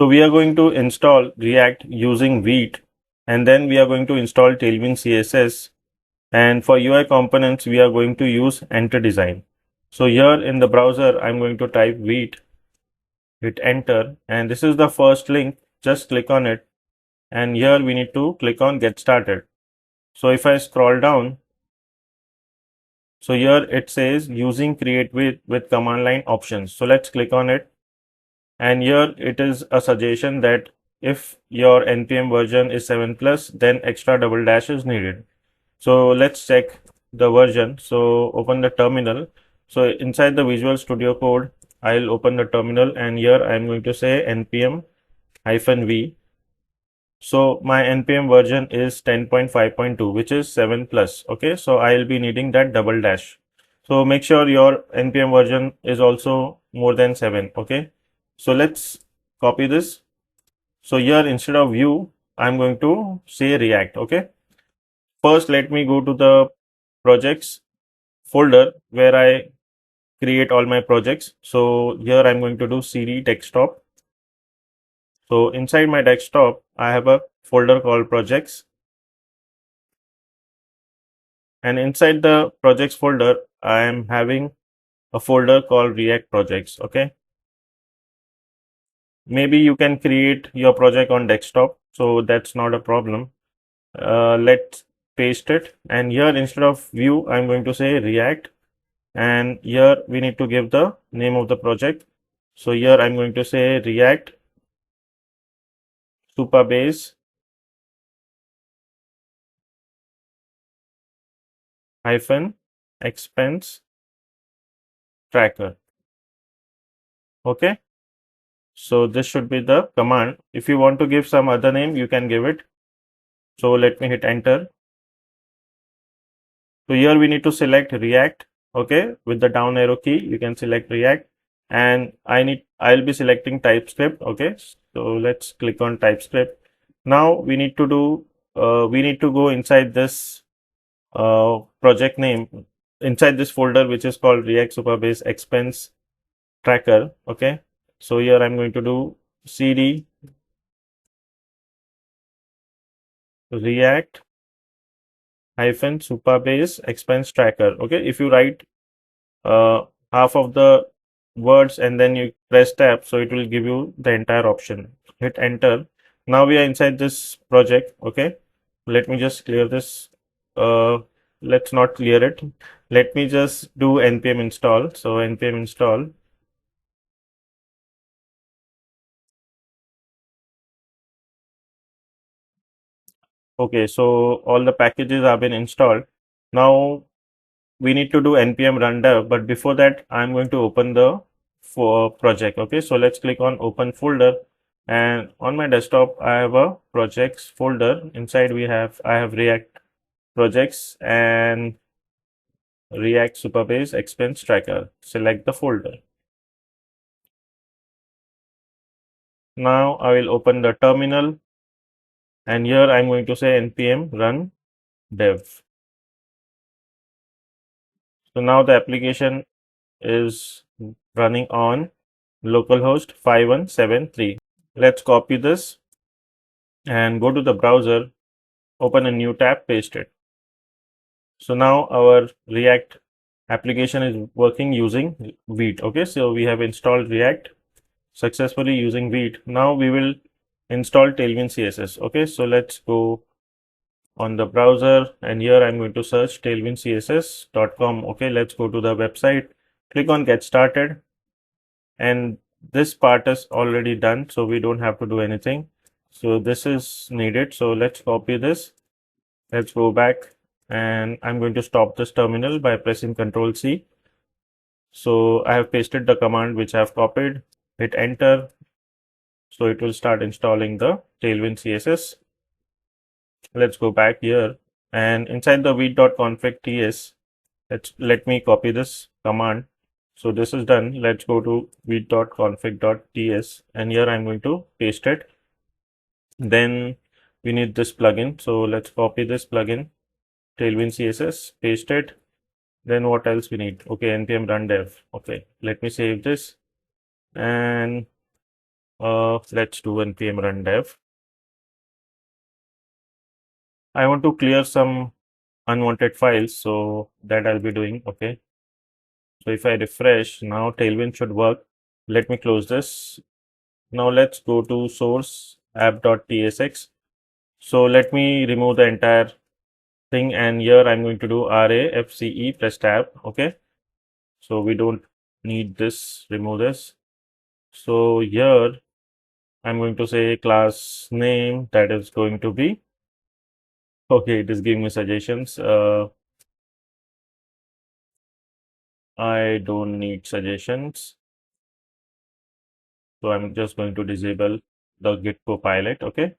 So we are going to install React using Vite, and then we are going to install Tailwind CSS. And for UI components, we are going to use Enter Design. So here in the browser, I'm going to type Vite, hit enter, and this is the first link. Just click on it, and here we need to click on Get Started. So if I scroll down, so here it says using create with command line options. So let's click on it. And here it is a suggestion that if your npm version is 7 plus, then extra double dash is needed. So let's check the version. So open the terminal. So inside the Visual Studio Code, I'll open the terminal, and here I'm going to say npm -v. So my npm version is 10.5.2, which is 7 plus. Okay, so I'll be needing that double dash. So make sure your npm version is also more than 7. Okay, so let's copy this. So here instead of Vue, I'm going to say React. Okay, first let me go to the projects folder where I create all my projects. So here I'm going to do cd desktop. So inside my desktop, I have a folder called projects, and inside the projects folder, I am having a folder called React projects. Okay, maybe you can create your project on desktop, so that's not a problem. Let's paste it, and here instead of Vue, I'm going to say React, and here we need to give the name of the project. So here I'm going to say React Supabase -expense tracker. Okay, so this should be the command. If you want to give some other name, you can give it. So let me hit enter. So here we need to select React. Okay, with the down arrow key, you can select React, and I'll be selecting TypeScript. Okay, so let's click on TypeScript. Now we need to do we need to go inside this project name, inside this folder, which is called React Supabase expense tracker. Okay, so here I'm going to do cd React -Supabase expense tracker. Okay, if you write half of the words and then you press tab, so it will give you the entire option. Hit enter. Now we are inside this project. Okay, let me just clear this. Let's not clear it. Let me just do npm install. So npm install. Okay, so all the packages have been installed. Now we need to do npm run dev, but before that, I'm going to open the project. Okay, so let's click on open folder, and on my desktop, I have a projects folder. Inside I have React projects and React Supabase expense tracker. Select the folder. Now I will open the terminal, and here I'm going to say npm run dev. So now the application is running on localhost 5173. Let's copy this and go to the browser, open a new tab, paste it. So now our React application is working using Vite. Okay, so we have installed React successfully using Vite. Now we will install Tailwind CSS. Okay, so let's go on the browser, and here I'm going to search tailwindcss.com. Okay, let's go to the website, click on get started, and this part is already done, so we don't have to do anything. So this is needed. So let's copy this. Let's go back, and I'm going to stop this terminal by pressing Ctrl C. So I have pasted the command which I have copied, hit enter. So it will start installing the Tailwind CSS. Let's go back here, and inside the vite.config ts, let me copy this command. So this is done. Let's go to vite.config.ts, and here I'm going to paste it. Then we need this plugin. So let's copy this plugin, Tailwind CSS, paste it. Then what else we need? Okay, npm run dev. Okay, let me save this, and Let's do npm run dev. I want to clear some unwanted files, so that I'll be doing. Okay. So if I refresh, now Tailwind should work. Let me close this. Now let's go to source app.tsx. So let me remove the entire thing, and here I'm going to do RAFCE press tab. Okay. So we don't need this, remove this. So here I'm going to say class name, that is going to be, okay, it is giving me suggestions. I don't need suggestions. So I'm just going to disable the Git Copilot. Okay.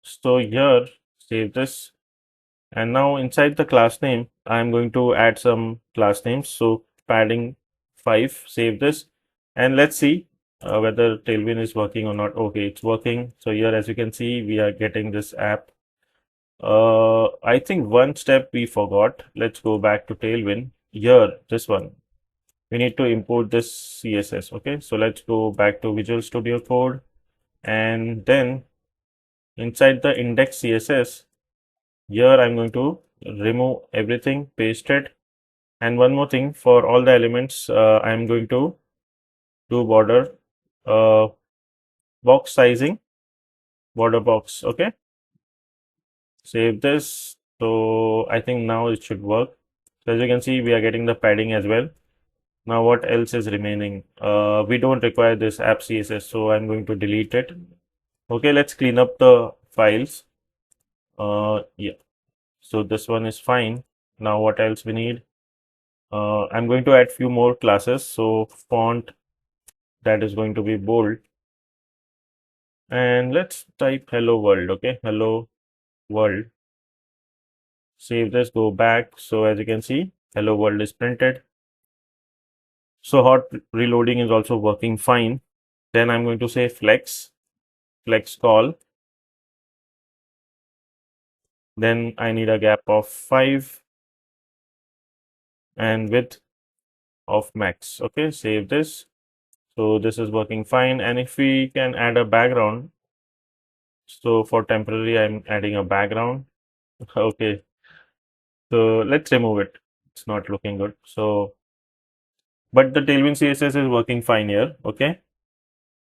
So here, save this. And now inside the class name, I'm going to add some class names. So padding 5, save this. And let's see whether Tailwind is working or not. Okay, it's working. So here, as you can see, we are getting this app. I think one step we forgot. Let's go back to Tailwind. Here, this one. We need to import this CSS. Okay, so let's go back to Visual Studio Code, and then inside the index CSS, here I'm going to remove everything, paste it, and one more thing, for all the elements, I'm going to do border box sizing, border box. Okay, save this. So I think now it should work. So as you can see, we are getting the padding as well. Now what else is remaining? We don't require this app CSS, so I'm going to delete it. Okay, let's clean up the files. Yeah, so this one is fine. Now what else we need? I'm going to add few more classes. So font, that is going to be bold, and let's type hello world. Okay, hello world. Save this, go back. So as you can see, hello world is printed. So hot reloading is also working fine. Then I'm going to say flex call. Then I need a gap of 5 and width of max. Okay, save this. So this is working fine. And if we can add a background, so for temporary, I'm adding a background. Okay, so let's remove it. It's not looking good. So, but the Tailwind CSS is working fine here. Okay,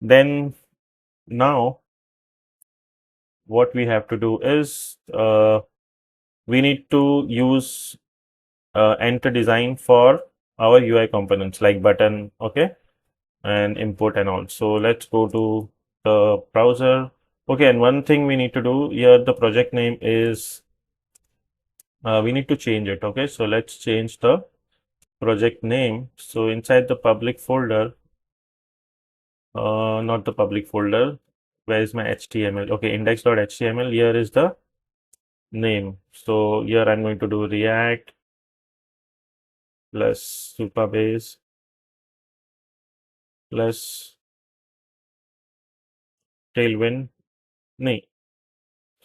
then now what we have to do is we need to use enter design for our UI components like button. Okay, and import and all. So let's go to the browser. Okay, and one thing we need to do here, the project name is, we need to change it. Okay, so let's change the project name. So inside the public folder, not the public folder, where is my HTML? Okay, index.html, here is the name. So here I'm going to do React plus Supabase plus Tailwind.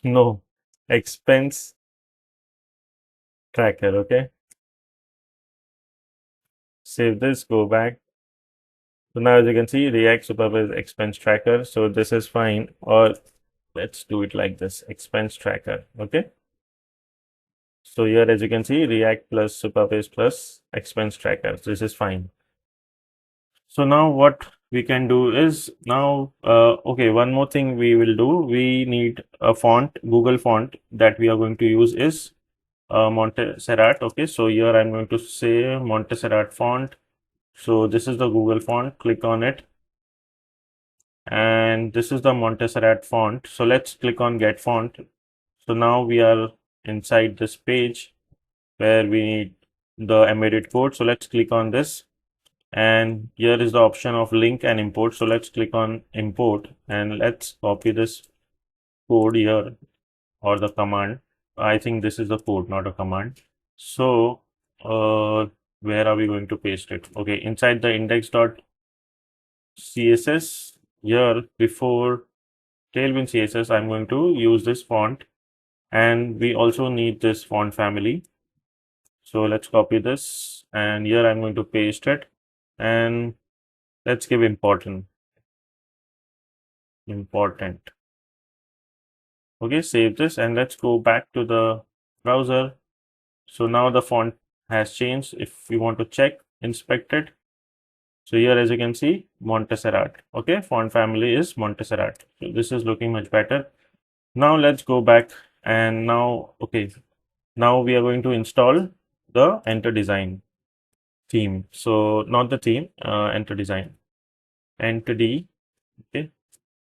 No, expense tracker. Okay, save this, go back. So now as you can see, React Supabase expense tracker. So this is fine. Or let's do it like this, expense tracker. Okay. So here, as you can see, React plus Supabase plus expense tracker. This is fine. So now what we can do is now, okay, one more thing we will do. We need a font, Google font that we are going to use is Montserrat. Okay, so here I'm going to say Montserrat font. So this is the Google font. Click on it, and this is the Montserrat font. So let's click on Get Font. So now we are inside this page where we need the embedded code. So let's click on this, and here is the option of link and import. So let's click on import, and let's copy this code here, or the command. I think this is the code, not a command. So where are we going to paste it? Okay, inside the index.css, here before Tailwind CSS, I'm going to use this font, and we also need this font family. So let's copy this, and here I'm going to paste it, and let's give important. important. Okay, save this and let's go back to the browser. So now the font has changed. If you want to check, inspect it. So here, as you can see, Montserrat. Okay, font family is Montserrat. So this is looking much better. Now let's go back and now, okay, now we are going to install the Enter Design theme. So not the theme, Enter Design, Entity. Okay,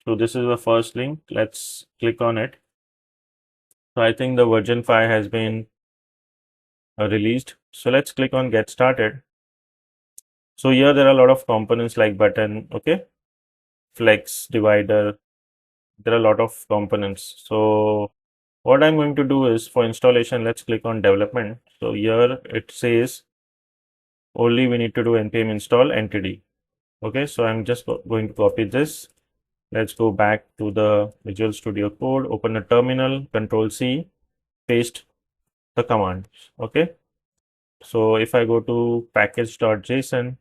so this is the first link. Let's click on it. So I think the version 5 has been released. So let's click on Get Started. So here there are a lot of components like button, okay, flex, divider. There are a lot of components. So what I'm going to do is for installation, let's click on development. So here it says only we need to do npm install entity. Okay, so I'm just going to copy this. Let's go back to the Visual Studio Code, open a terminal, Control C, paste the command. Okay, so if I go to package.json,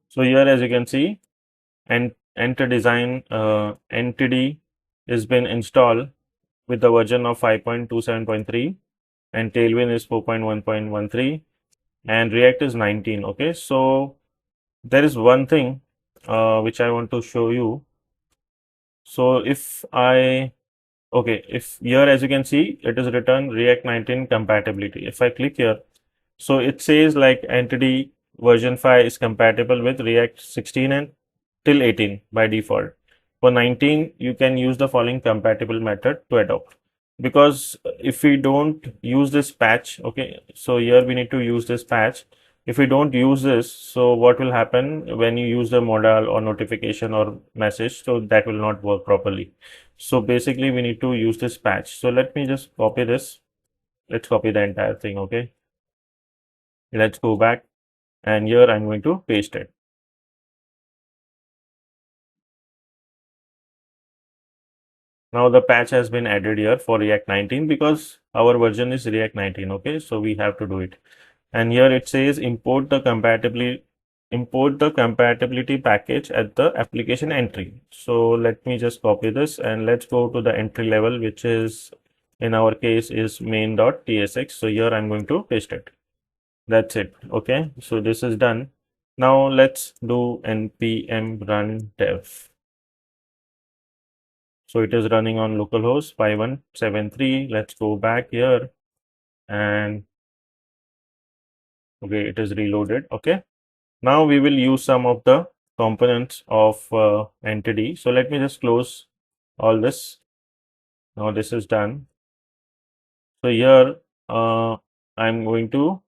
so here as you can see, and enter design entity has been installed with the version of 5.27.3 and Tailwind is 4.1.13 and React is 19. Okay, so there is one thing which I want to show you. So if I, okay, if here as you can see, it is written React 19 compatibility. If I click here, so it says like entity version 5 is compatible with React 16 and till 18 by default. For 19, you can use the following compatible method to adopt. Because if we don't use this patch, okay, so here we need to use this patch. If we don't use this, so what will happen when you use the modal or notification or message, so that will not work properly. So basically we need to use this patch. So let me just copy this. Let's copy the entire thing, okay. Let's go back and here I'm going to paste it. Now the patch has been added here for React 19 because our version is React 19. Okay, so we have to do it. And here it says import the compatibility package at the application entry. So let me just copy this and let's go to the entry level, which is in our case is main.tsx. So here I'm going to paste it. That's it. Okay, so this is done. Now let's do npm run dev. So it is running on localhost 5173. Let's go back here and okay, it is reloaded. Okay, now we will use some of the components of entity. So let me just close all this. Now this is done. So here I'm going to,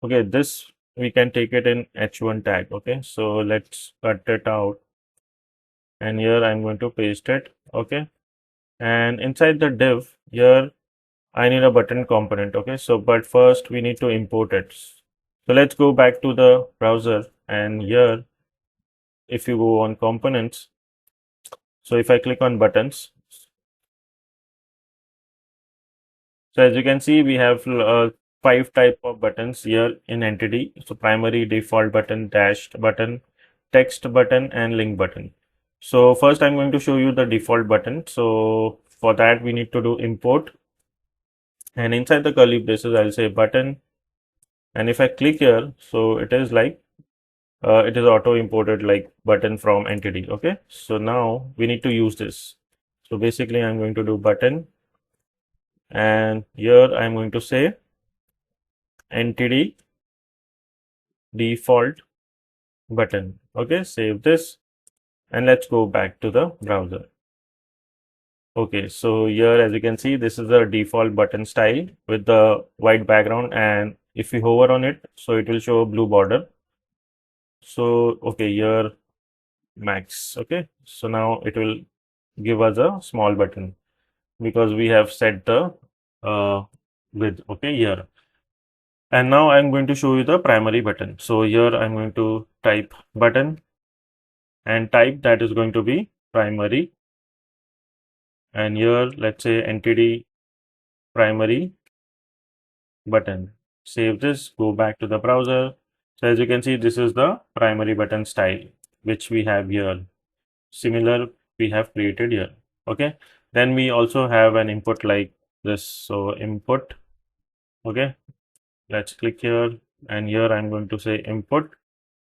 okay, this we can take it in h1 tag. Okay, so let's cut it out and here I'm going to paste it. Okay, and inside the div here I need a button component. Okay, so but first we need to import it. So let's go back to the browser and here if you go on components, so if I click on buttons, so as you can see we have 5 type of buttons here in entity. So primary, default button, dashed button, text button and link button. So first I'm going to show you the default button. So for that we need to do import and inside the curly braces I'll say button, and if I click here, so it is like it is auto imported like button from entity. Okay, so now we need to use this. So basically I'm going to do button and here I'm going to say entity default button. Okay, save this and let's go back to the browser. Okay, so here as you can see this is the default button style with the white background, and if we hover on it, so it will show a blue border. So okay, here max. Okay, so now it will give us a small button because we have set the width. Okay, here. And now I'm going to show you the primary button. So here I'm going to type button and type that is going to be primary. And here let's say entity primary button. Save this, go back to the browser. So as you can see, this is the primary button style which we have here. Similar we have created here. Okay. Then we also have an input like this. So input. Okay. Let's click here, and here I'm going to say input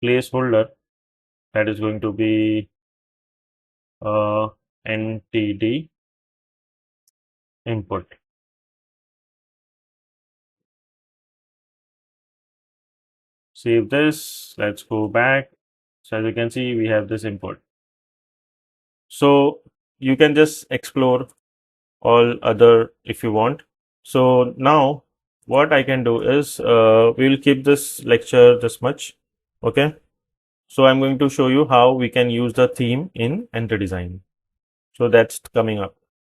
placeholder, that is going to be NTD input. Save this. Let's go back. So as you can see, we have this input. So you can just explore all other if you want. So now what I can do is we'll keep this lecture this much. Okay. So I'm going to show you how we can use the theme in Enter Design. So that's coming up.